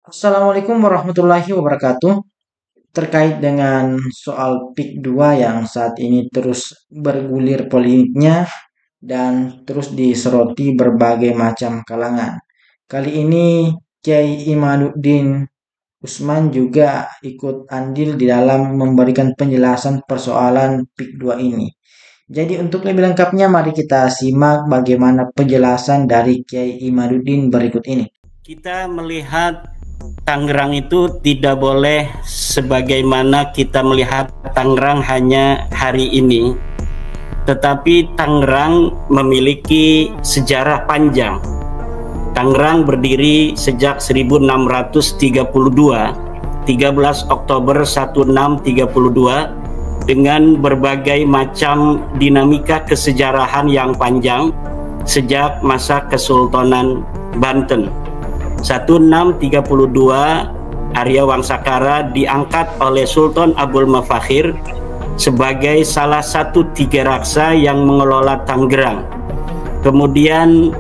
Assalamualaikum warahmatullahi wabarakatuh. Terkait dengan soal PIK 2 yang saat ini terus bergulir polemiknya dan terus disoroti berbagai macam kalangan. Kali ini Kiai Imaduddin Usman juga ikut andil di dalam memberikan penjelasan persoalan PIK 2 ini. Jadi untuk lebih lengkapnya mari kita simak bagaimana penjelasan dari Kiai Imaduddin berikut ini. Kita melihat Tangerang itu tidak boleh sebagaimana kita melihat Tangerang hanya hari ini, tetapi Tangerang memiliki sejarah panjang. Tangerang berdiri sejak 1632, 13 Oktober 1632, dengan berbagai macam dinamika kesejarahan yang panjang sejak masa Kesultanan Banten. 1632 Arya Wangsakara diangkat oleh Sultan Abdul Mafakhir sebagai salah satu tiga raksa yang mengelola Tangerang. Kemudian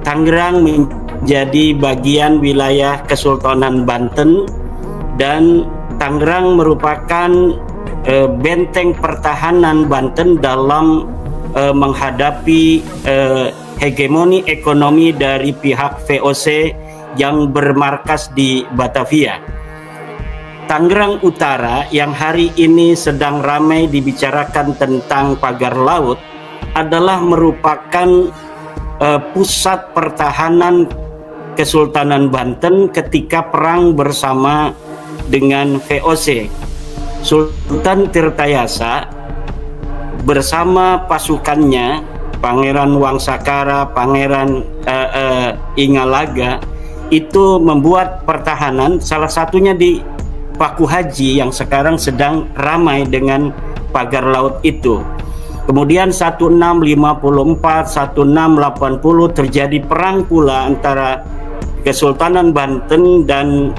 Tangerang menjadi bagian wilayah Kesultanan Banten dan Tangerang merupakan benteng pertahanan Banten dalam menghadapi hegemoni ekonomi dari pihak VOC yang bermarkas di Batavia. Tangerang Utara yang hari ini sedang ramai dibicarakan tentang pagar laut adalah merupakan pusat pertahanan Kesultanan Banten ketika perang bersama dengan VOC. Sultan Tirtayasa bersama pasukannya Pangeran Wangsakara, Pangeran Ingalaga itu membuat pertahanan, salah satunya di Paku Haji yang sekarang sedang ramai dengan pagar laut itu. Kemudian 1654, 1680 terjadi perang pula antara Kesultanan Banten dan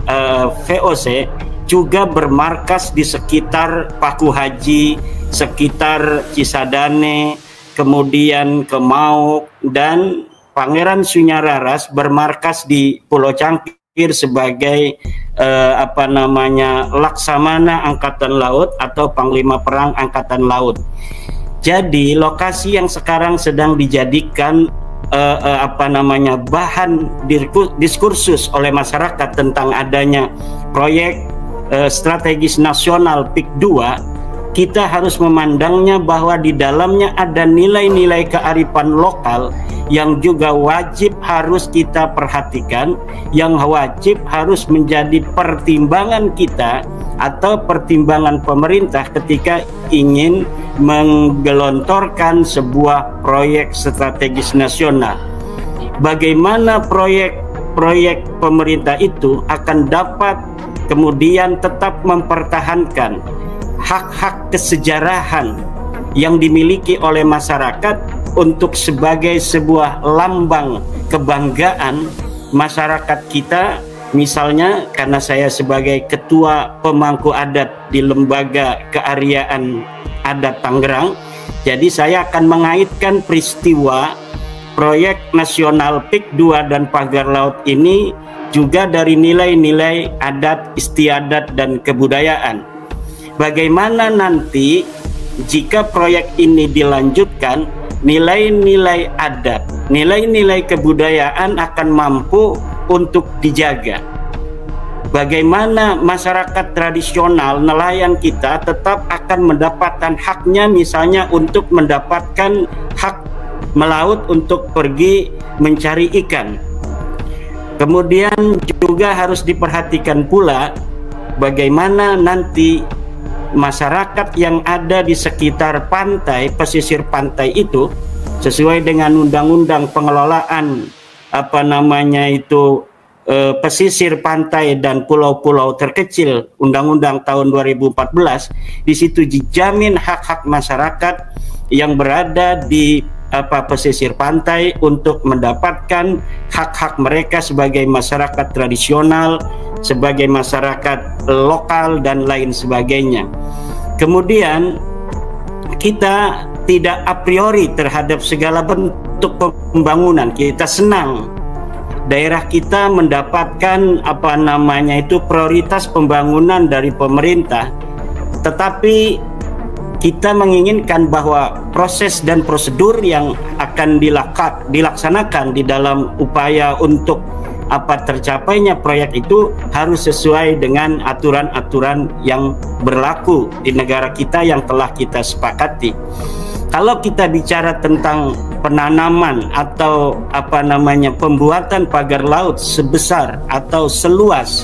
VOC, juga bermarkas di sekitar Paku Haji, sekitar Cisadane, kemudian Kemauk, dan Pangeran Sunyararas bermarkas di Pulau Cangkir sebagai Laksamana Angkatan Laut atau Panglima Perang Angkatan Laut. Jadi lokasi yang sekarang sedang dijadikan bahan diskursus oleh masyarakat tentang adanya proyek strategis nasional PIK 2, kita harus memandangnya bahwa di dalamnya ada nilai-nilai kearifan lokal yang juga wajib harus kita perhatikan, yang wajib harus menjadi pertimbangan kita atau pertimbangan pemerintah ketika ingin menggelontorkan sebuah proyek strategis nasional. Bagaimana proyek pemerintah itu akan dapat kemudian tetap mempertahankan hak-hak kesejarahan yang dimiliki oleh masyarakat untuk sebagai sebuah lambang kebanggaan masyarakat kita. Misalnya karena saya sebagai ketua pemangku adat di Lembaga Keariaan Adat Tangerang, jadi saya akan mengaitkan peristiwa proyek nasional PIK 2 dan pagar laut ini juga dari nilai-nilai adat istiadat dan kebudayaan. Bagaimana nanti jika proyek ini dilanjutkan, nilai-nilai adat, nilai-nilai kebudayaan akan mampu untuk dijaga. Bagaimana masyarakat tradisional nelayan kita tetap akan mendapatkan haknya, misalnya untuk mendapatkan hak melaut untuk pergi mencari ikan. Kemudian juga harus diperhatikan pula bagaimana nanti masyarakat yang ada di sekitar pantai, pesisir pantai itu, sesuai dengan undang-undang pengelolaan pesisir pantai dan pulau-pulau terkecil, undang-undang tahun 2014, di situ dijamin hak-hak masyarakat yang berada di pesisir pantai untuk mendapatkan hak-hak mereka sebagai masyarakat tradisional, sebagai masyarakat lokal dan lain sebagainya. Kemudian kita tidak a priori terhadap segala bentuk pembangunan. Kita senang daerah kita mendapatkan prioritas pembangunan dari pemerintah, tetapi kita menginginkan bahwa proses dan prosedur yang akan dilaksanakan di dalam upaya untuk tercapainya proyek itu harus sesuai dengan aturan-aturan yang berlaku di negara kita yang telah kita sepakati. Kalau kita bicara tentang penanaman atau pembuatan pagar laut sebesar atau seluas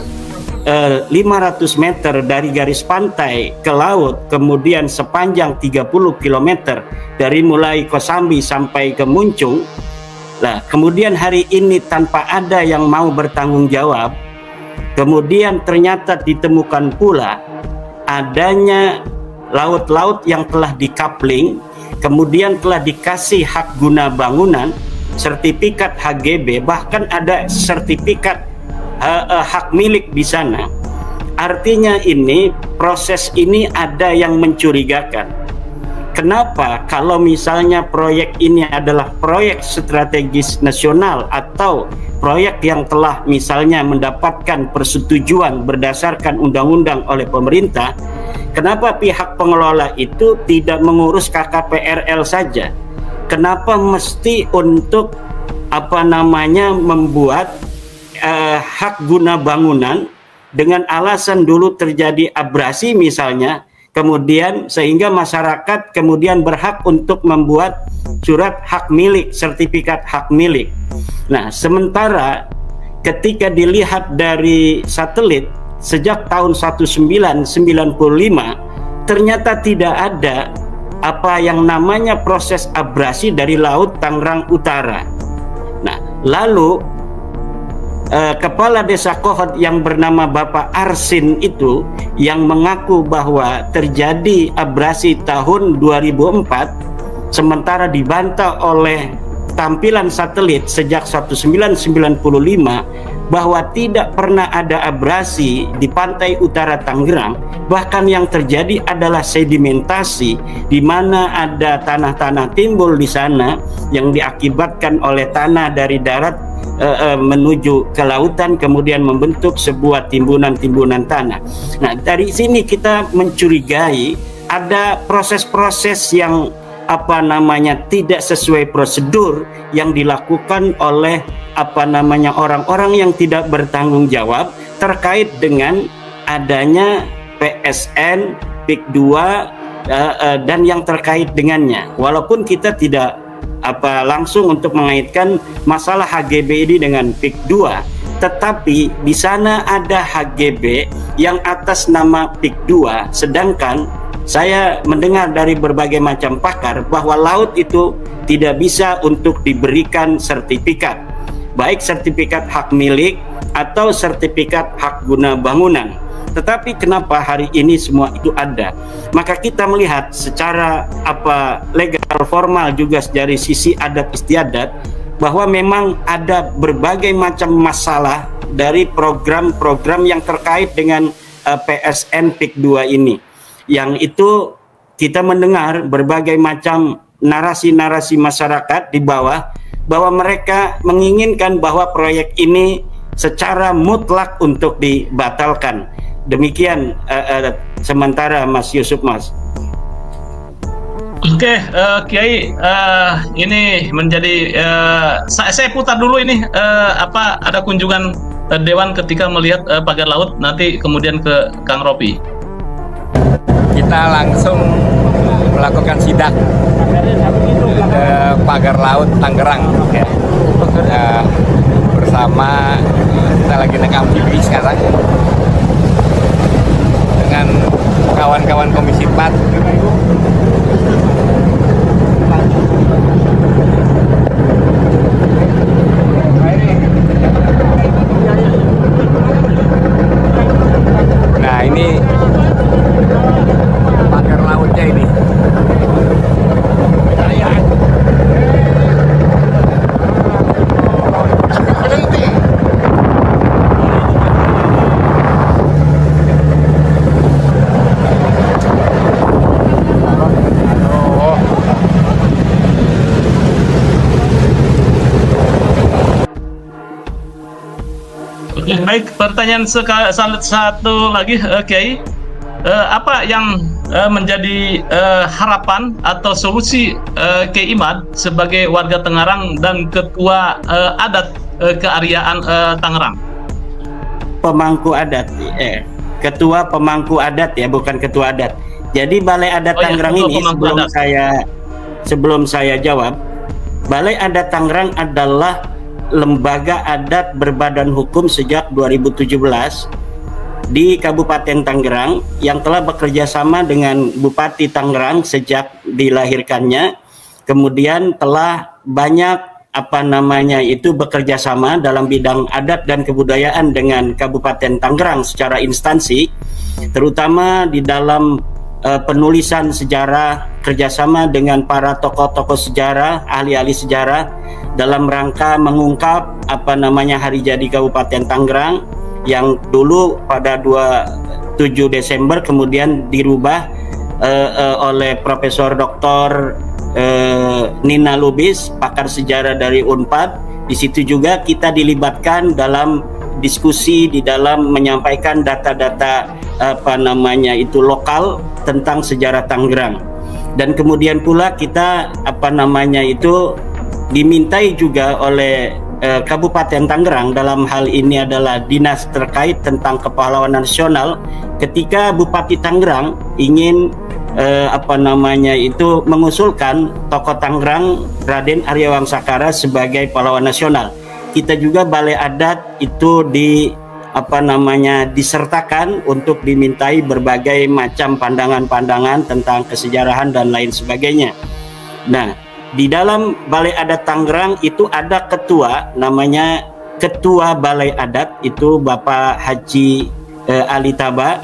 500 meter dari garis pantai ke laut, kemudian sepanjang 30 km dari mulai Kosambi sampai ke Muncung. Nah, kemudian hari ini tanpa ada yang mau bertanggung jawab, kemudian ternyata ditemukan pula adanya laut-laut yang telah dikapling, kemudian telah dikasih hak guna bangunan, sertifikat HGB, bahkan ada sertifikat hak milik di sana. Artinya proses ini ada yang mencurigakan. Kenapa kalau misalnya proyek ini adalah proyek strategis nasional atau proyek yang telah misalnya mendapatkan persetujuan berdasarkan undang-undang oleh pemerintah, kenapa pihak pengelola itu tidak mengurus KKPRL saja? Kenapa mesti untuk membuat hak guna bangunan dengan alasan dulu terjadi abrasi misalnya, kemudian sehingga masyarakat kemudian berhak untuk membuat surat hak milik, sertifikat hak milik. Nah, sementara ketika dilihat dari satelit sejak tahun 1995 ternyata tidak ada yang namanya proses abrasi dari Laut Tangerang Utara. Nah, lalu Kepala Desa Kohot yang bernama Bapak Arsin itu yang mengaku bahwa terjadi abrasi tahun 2004, sementara dibantah oleh tampilan satelit sejak 1995 bahwa tidak pernah ada abrasi di pantai utara Tangerang. Bahkan yang terjadi adalah sedimentasi, di mana ada tanah-tanah timbul di sana yang diakibatkan oleh tanah dari darat menuju ke lautan, kemudian membentuk sebuah timbunan-timbunan tanah. Nah, dari sini kita mencurigai ada proses-proses yang tidak sesuai prosedur yang dilakukan oleh orang-orang yang tidak bertanggung jawab terkait dengan adanya PSN, PIK 2 dan yang terkait dengannya. Walaupun kita tidak langsung untuk mengaitkan masalah HGB ini dengan PIK 2, tetapi di sana ada HGB yang atas nama PIK 2, sedangkan saya mendengar dari berbagai macam pakar bahwa laut itu tidak bisa untuk diberikan sertifikat, baik sertifikat hak milik atau sertifikat hak guna bangunan. Tetapi kenapa hari ini semua itu ada? Maka kita melihat secara legal formal juga dari sisi adat istiadat bahwa memang ada berbagai macam masalah dari program-program yang terkait dengan PSN PIK 2 ini. Yang itu kita mendengar berbagai macam narasi-narasi masyarakat di bawah bahwa mereka menginginkan bahwa proyek ini secara mutlak untuk dibatalkan. Demikian sementara Mas Yusuf, Mas. Oke, Kiai, ini menjadi saya putar dulu ini ada kunjungan Dewan ketika melihat pagar laut, nanti kemudian ke Kang Ropi. Kita langsung melakukan sidak ke pagar laut Tangerang bersama, kita lagi naik amfibi sekarang dengan kawan-kawan Komisi 4. Nah, ini pagar lautnya ini. Baik, pertanyaan satu lagi, Kiai. Apa yang menjadi harapan atau solusi Kiai Imad sebagai warga Tangerang dan ketua adat keariaan Tangerang? Pemangku adat, ketua pemangku adat ya, bukan ketua adat. Jadi Balai Adat Tangerang ini sebelum saya jawab, Balai Adat Tangerang adalah lembaga adat berbadan hukum sejak 2017 di Kabupaten Tangerang yang telah bekerja sama dengan Bupati Tangerang sejak dilahirkannya, kemudian telah banyak bekerja sama dalam bidang adat dan kebudayaan dengan Kabupaten Tangerang secara instansi, terutama di dalam penulisan sejarah, kerjasama dengan para tokoh-tokoh sejarah, ahli-ahli sejarah dalam rangka mengungkap hari jadi Kabupaten Tangerang yang dulu pada 27 Desember kemudian dirubah oleh Profesor Dr. Nina Lubis, pakar sejarah dari Unpad. Di situ juga kita dilibatkan dalam diskusi di dalam menyampaikan data-data lokal tentang sejarah Tangerang. Dan kemudian pula kita dimintai juga oleh Kabupaten Tangerang, dalam hal ini adalah dinas terkait tentang kepahlawanan nasional, ketika Bupati Tangerang ingin mengusulkan tokoh Tangerang Raden Arya Wangsakara sebagai pahlawan nasional. Kita juga Balai Adat itu disertakan untuk dimintai berbagai macam pandangan-pandangan tentang kesejarahan dan lain sebagainya. Nah, di dalam Balai Adat Tangerang itu ada ketua, namanya Ketua Balai Adat, itu Bapak Haji Ali Taba,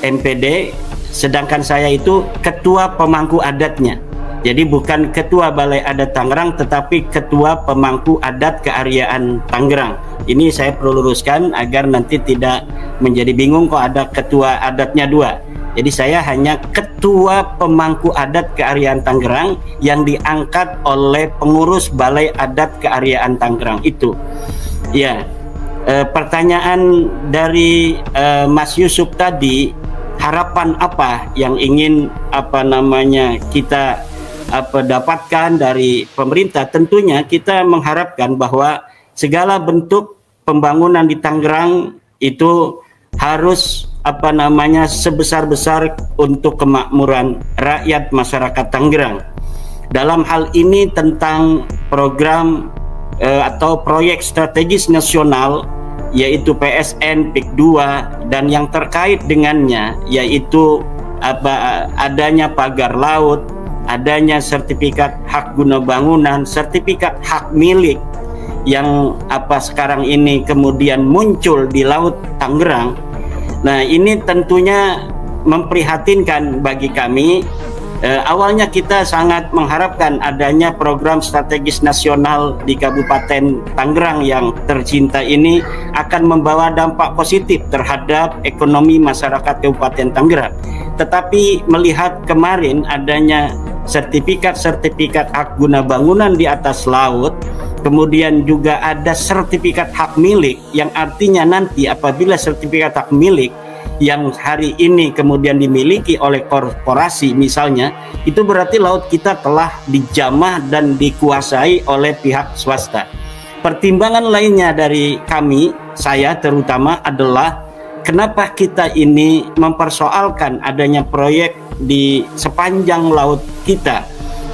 MPD, sedangkan saya itu Ketua Pemangku Adatnya. Jadi bukan Ketua Balai Adat Tangerang, tetapi Ketua Pemangku Adat Keariaan Tangerang. Ini saya perlu luruskan agar nanti tidak menjadi bingung kok ada ketua adatnya dua. Jadi saya hanya Ketua Pemangku Adat Keariaan Tangerang yang diangkat oleh pengurus Balai Adat Keariaan Tangerang itu. Ya, pertanyaan dari Mas Yusuf tadi, harapan apa yang ingin kita dapatkan dari pemerintah? Tentunya kita mengharapkan bahwa segala bentuk pembangunan di Tangerang itu harus sebesar-besar untuk kemakmuran rakyat masyarakat Tangerang. Dalam hal ini tentang program atau proyek strategis nasional, yaitu PSN, PIK 2, dan yang terkait dengannya, yaitu adanya pagar laut, adanya sertifikat hak guna bangunan, sertifikat hak milik yang sekarang ini kemudian muncul di Laut Tangerang. Nah, ini tentunya memprihatinkan bagi kami. Awalnya kita sangat mengharapkan adanya program strategis nasional di Kabupaten Tangerang yang tercinta ini akan membawa dampak positif terhadap ekonomi masyarakat Kabupaten Tangerang. Tetapi melihat kemarin adanya sertifikat hak guna bangunan di atas laut, kemudian juga ada sertifikat hak milik, yang artinya nanti apabila sertifikat hak milik yang hari ini kemudian dimiliki oleh korporasi misalnya, itu berarti laut kita telah dijamah dan dikuasai oleh pihak swasta. Pertimbangan lainnya dari kami, saya terutama, adalah kenapa kita ini mempersoalkan adanya proyek di sepanjang laut kita.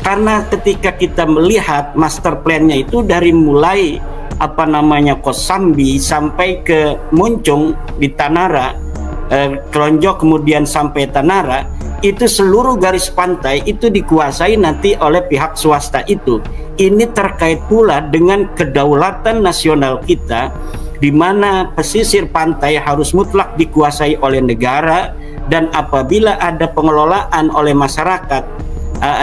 Karena ketika kita melihat master plan-nya itu dari mulai Kosambi sampai ke Muncung di Tanara, Kelonjok kemudian sampai Tanara, itu seluruh garis pantai itu dikuasai nanti oleh pihak swasta itu. Ini terkait pula dengan kedaulatan nasional kita, di mana pesisir pantai harus mutlak dikuasai oleh negara, dan apabila ada pengelolaan oleh masyarakat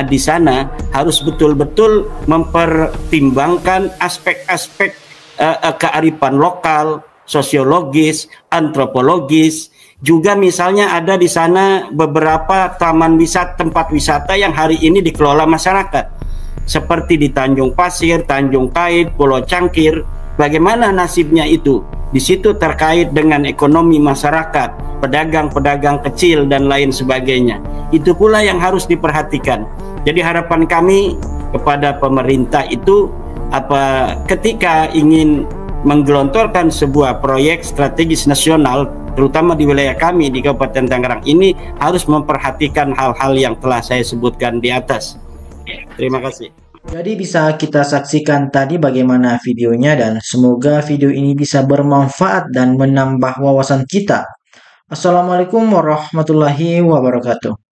di sana harus betul-betul mempertimbangkan aspek-aspek kearifan lokal, sosiologis, antropologis. Juga misalnya ada di sana beberapa taman wisata, tempat wisata yang hari ini dikelola masyarakat, seperti di Tanjung Pasir, Tanjung Kait, Pulau Cangkir. Bagaimana nasibnya itu? Di situ terkait dengan ekonomi masyarakat, pedagang-pedagang kecil dan lain sebagainya. Itu pula yang harus diperhatikan. Jadi harapan kami kepada pemerintah itu ketika ingin menggelontorkan sebuah proyek strategis nasional, terutama di wilayah kami di Kabupaten Tangerang ini, harus memperhatikan hal-hal yang telah saya sebutkan di atas. Terima kasih. Jadi bisa kita saksikan tadi bagaimana videonya, dan semoga video ini bisa bermanfaat dan menambah wawasan kita. Assalamualaikum warahmatullahi wabarakatuh.